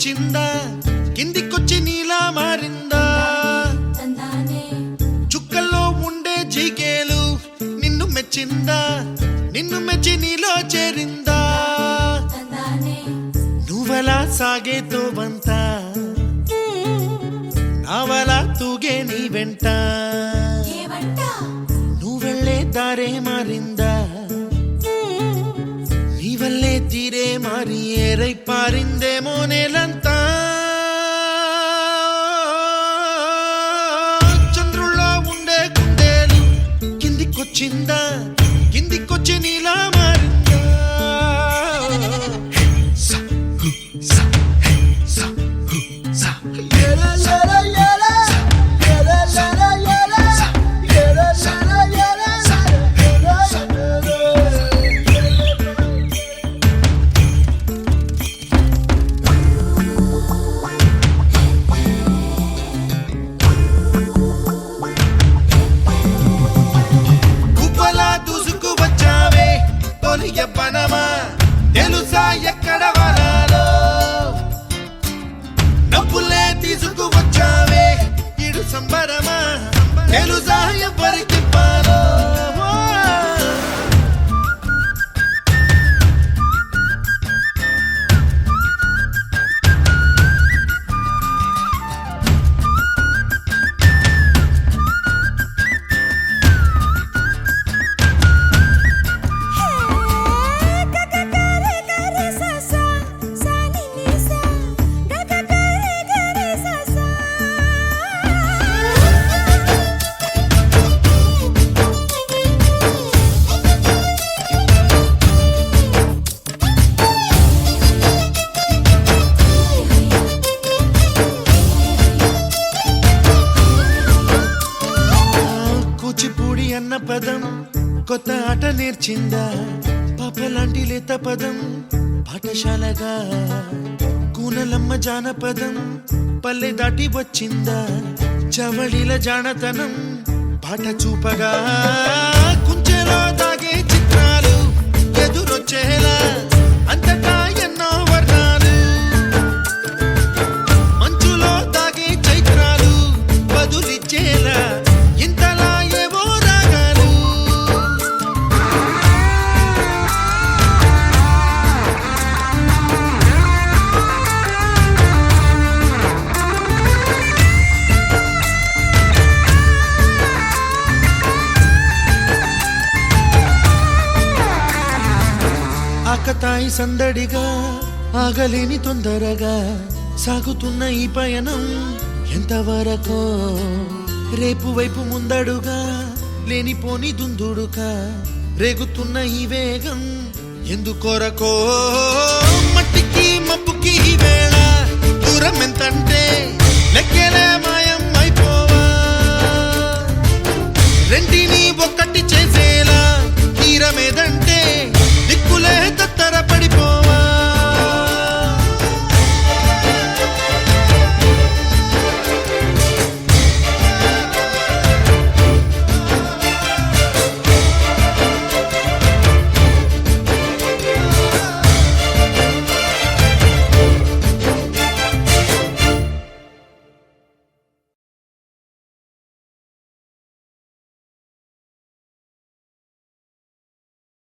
కిందికొచ్చిందా కిందికొచ్చి నీలా మారిందా చుక్కల్లో ఉండే జీకేలు నిన్ను మెచ్చిందా నిన్ను మెచ్చి నీలో చేరిందా నువ్వలా సాగేతో బంత నావలా తూగే నీ వెంట నువ్వెళ్ళే దారే మారిందా నీ వల్లే తీరే మారి ఏరై పారిందేమో నేలంతా చంద్రుల్లో ఉండే కుందేలు కిందికొచ్చిందా కిందికొచ్చి నీలా మారిందా పనమా తెలుసా ఎక్కడ వరాలో నవ్వులే తీసుకువచ్చావే ఇడు సంబరమా తెలుసా ఎవరికి పాలో అన్న పదం కొత్త ఆట నేర్చిందా పాపలాంటి లేత పదం పాఠశాలగా కూనలమ్మ జానపదం పల్లె దాటి వచ్చిందా చవళిల జానతనం పాట చూపగా కుంచెలో దాగే చిత్రాలు ఎదురొచ్చేలా అంతటా ఎన్నో వర్ణాలు మంచులో దాగే చైత్రాలు బదులిచ్చేలా ఇంతలా ఆకతాయి సందడిగా ఆగలేని తొందరగా సాగుతున్న ఈ పయనం ఎంతవరకో రేపు వైపు ముందడుగా లేనిపోని దుందుడుగా రేగుతున్న ఈ వేగం ఎందుకొరకో మట్టికి మబ్బుకి ఈ వేళ దూరం ఎంతంటే లెక్కలే